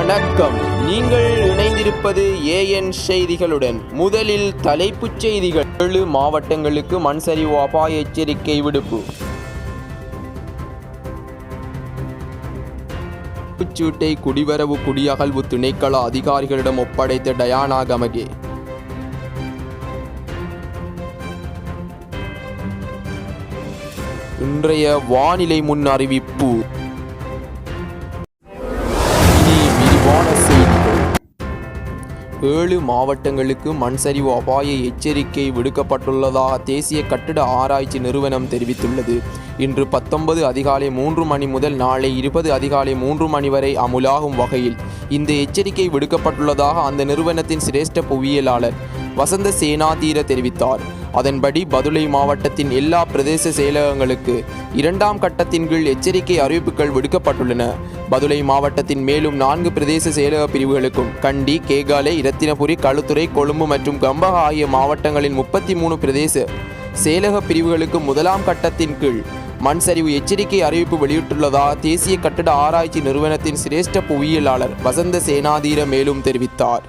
வணக்கம். நீங்கள் இணைந்திருப்பது ஏஎன் செய்திகளுடன். முதலில் தலைப்புச் செய்திகள். 7 மாவட்டங்களுக்கு மண்சரிவு அபாய எச்சரிக்கை விடுப்பு. சீட்டை குடிவரவு குடியகல்வு திணைக்கள அதிகாரிகளிடம் ஒப்படைத்த டயானா கமகே. இன்றைய வானிலை முன் அறிவிப்பு. 7 மாவட்டங்களுக்கு மண்சரிவு அபாய எச்சரிக்கை விடுக்கப்பட்டுள்ளதாக தேசிய கட்டிட ஆராய்ச்சி நிறுவனம் தெரிவித்துள்ளது. இன்று 19 அதிகாலை 3 மணி முதல் நாளை 20 அதிகாலை 3 மணி வரை அமுலாகும் வகையில் இந்த எச்சரிக்கை விடுக்கப்பட்டுள்ளதாக அந்த நிறுவனத்தின் சிரேஷ்ட புவியியலாளர் வசந்த சேனாதீர தெரிவித்தார். அதன்படி பதுளை மாவட்டத்தின் எல்லா பிரதேச செயலகங்களுக்கு 2ஆம் கட்டத்தின் கீழ் எச்சரிக்கை அறிவிப்புகள் விடுக்கப்பட்டுள்ளன. பதுளை மாவட்டத்தின் மேலும் 4 பிரதேச செயலக பிரிவுகளுக்கும் கண்டி, கேகாலை, இரத்தினபுரி, களுத்துறை, கொழும்பு மற்றும் கம்பஹ ஆகிய மாவட்டங்களின் 33 பிரதேச செயலக பிரிவுகளுக்கு 1ஆம் கட்டத்தின் கீழ் மண்சரிவு எச்சரிக்கை அறிவிப்பு வெளியிட்டுள்ளதாக தேசிய கட்டிட ஆராய்ச்சி நிறுவனத்தின் சிரேஷ்ட புவியியலாளர் வசந்த சேனாதீர மேலும் தெரிவித்தார்.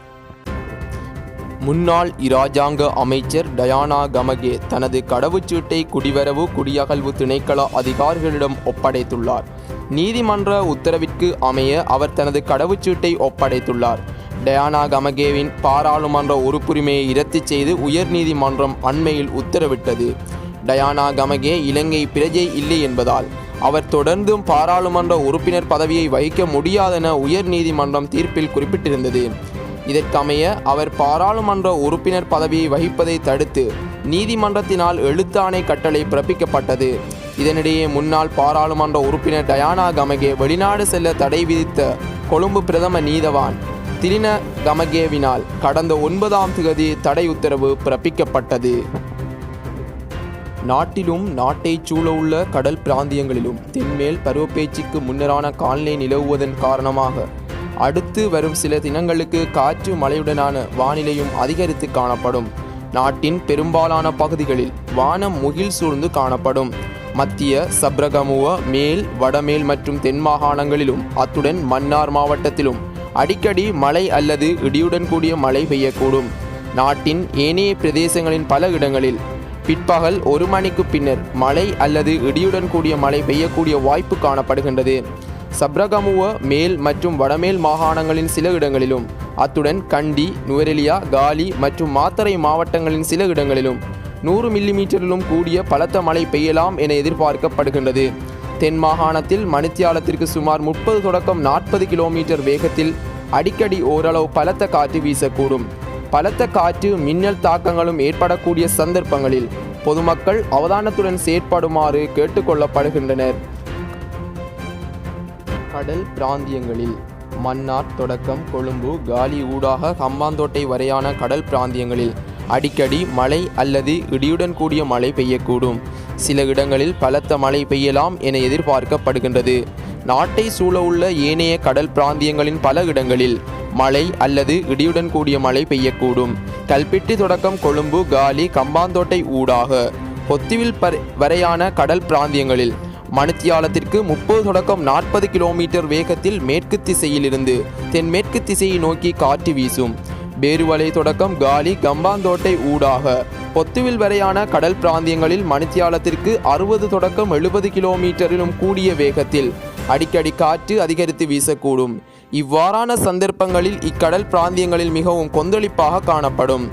முன்னாள் இராஜாங்க அமைச்சர் டயானா கமகே தனது கடவுச்சீட்டை குடிவரவு குடியகல்வு திணைக்கள அதிகாரிகளிடம் ஒப்படைத்துள்ளார். நீதிமன்ற உத்தரவிற்கு அமைய அவர் தனது கடவுச்சீட்டை ஒப்படைத்துள்ளார். டயானா கமகேவின் பாராளுமன்ற உறுப்புரிமையை இரத்து செய்து உயர் நீதிமன்றம் அண்மையில் உத்தரவிட்டது. டயானா கமகே இலங்கை பிரஜை இல்லை என்பதால் அவர் தொடர்ந்தும் பாராளுமன்ற உறுப்பினர் பதவியை வகிக்க முடியாதென உயர் நீதிமன்றம் தீர்ப்பில் குறிப்பிட்டிருந்தது. இதற்கமைய அவர் பாராளுமன்ற உறுப்பினர் பதவியை வகிப்பதை தடுத்து நீதிமன்றத்தினால் எழுத்தாணை கட்டளை பிறப்பிக்கப்பட்டது. இதனிடையே முன்னாள் பாராளுமன்ற உறுப்பினர் டயானா கமகே வெளிநாடு செல்ல தடை விதித்த கொழும்பு பிரதம நீதவான் திலின கமகேவினால் கடந்த 9ஆம் தேதி தடை உத்தரவு பிறப்பிக்கப்பட்டது. நாட்டிலும் நாட்டைச் சூழவுள்ள கடல் பிராந்தியங்களிலும் தென்மேல் பருவப்பேச்சுக்கு முன்னரான காலநிலை நிலவுவதன் காரணமாக அடுத்து வரும் சில தினங்களுக்கு காற்று மழையுடனான வானிலையும் அதிகரித்து காணப்படும். நாட்டின் பெரும்பாலான பகுதிகளில் வானம் முகில் சூழ்ந்து காணப்படும். மத்திய சப்ரகமுவ, மேல், வடமேல் மற்றும் தென் மாகாணங்களிலும் அத்துடன் மன்னார் மாவட்டத்திலும் அடிக்கடி மழை அல்லது இடியுடன் கூடிய மழை பெய்யக்கூடும். நாட்டின் ஏனைய பிரதேசங்களின் பல இடங்களில் பிற்பகல் 1 மணிக்கு பின்னர் மழை அல்லது இடியுடன் கூடிய மழை பெய்யக்கூடிய வாய்ப்பு காணப்படுகின்றது. சப்ரகமுவ, மேல் மற்றும் வடமேல் மாகாணங்களின் சில இடங்களிலும் அத்துடன் கண்டி, நுவரெலியா, காலி மற்றும் மாத்தறை மாவட்டங்களின் சில இடங்களிலும் 100 மில்லிமீட்டரிலும் கூடிய பலத்த மழை பெய்யலாம் என எதிர்பார்க்கப்படுகின்றது. தென் மாகாணத்தில் மணித்தியாலத்திற்கு சுமார் 30 தொடக்கம் 40 கிலோமீட்டர் வேகத்தில் அடிக்கடி ஓரளவு பலத்த காற்று வீசக்கூடும். பலத்த காற்று, மின்னல் தாக்கங்களும் ஏற்படக்கூடிய சந்தர்ப்பங்களில் பொதுமக்கள் அவதானத்துடன் செயற்படுமாறு கேட்டுக்கொள்ளப்படுகின்றனர். கடல் பிராந்தியங்களில் மன்னார் தொடக்கம் கொழும்பு, காலி ஊடாக ஹம்பாந்தோட்டை வரையான கடல் பிராந்தியங்களில் அடிக்கடி மழை அல்லது இடியுடன் கூடிய மழை பெய்யக்கூடும். சில இடங்களில் பலத்த மழை பெய்யலாம் என எதிர்பார்க்கப்படுகின்றது. நாட்டை சூழவுள்ள ஏனைய கடல் பிராந்தியங்களின் பல இடங்களில் மழை அல்லது இடியுடன் கூடிய மழை பெய்யக்கூடும். கல்பிட்டி தொடக்கம் கொழும்பு, காலி, கம்பாந்தோட்டை ஊடாக பொத்துவில் வரையான கடல் பிராந்தியங்களில் மணித்தியாலத்திற்கு 30 தொடக்கம் 40 கிலோமீட்டர் வேகத்தில் மேற்கு திசையிலிருந்து தென்மேற்கு திசையை நோக்கி காற்று வீசும். பேருவலை தொடக்கம் காலி, கம்பாந்தோட்டை ஊடாக பொத்துவில் வரையான கடல் பிராந்தியங்களில் மணித்தியாலத்திற்கு 60 தொடக்கம் 70 கிலோமீட்டரிலும் கூடிய வேகத்தில் அடிக்கடி காற்று அதிகரித்து வீசக்கூடும். இவ்வாறான சந்தர்ப்பங்களில் இக்கடல் பிராந்தியங்களில் மிகவும் கொந்தளிப்பாக காணப்படும்.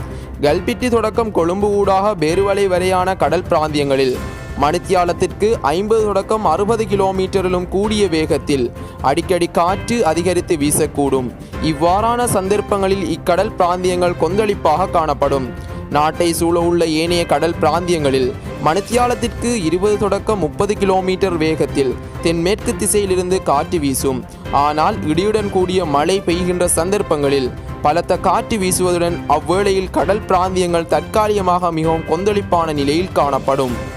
கல்பிட்டி தொடக்கம் கொழும்பு ஊடாக பேருவலை வரையான கடல் பிராந்தியங்களில் மணித்தியாலத்திற்கு 50 தொடக்கம் 60 கிலோமீட்டரிலும் கூடிய வேகத்தில் அடிக்கடி காற்று அதிகரித்து வீசக்கூடும். இவ்வாறான சந்தர்ப்பங்களில் இக்கடல் பிராந்தியங்கள் கொந்தளிப்பாக காணப்படும். நாட்டை சூழவுள்ள ஏனைய கடல் பிராந்தியங்களில் மணித்தியாலத்திற்கு 20 தொடக்கம் 30 கிலோமீட்டர் வேகத்தில் தென்மேற்கு திசையிலிருந்து காற்று வீசும். ஆனால் இடியுடன் கூடிய மழை பெய்கின்ற சந்தர்ப்பங்களில் பலத்த காற்று வீசுவதுடன் அவ்வேளையில் கடல் பிராந்தியங்கள் தற்காலிகமாக மிகவும் கொந்தளிப்பான நிலையில் காணப்படும்.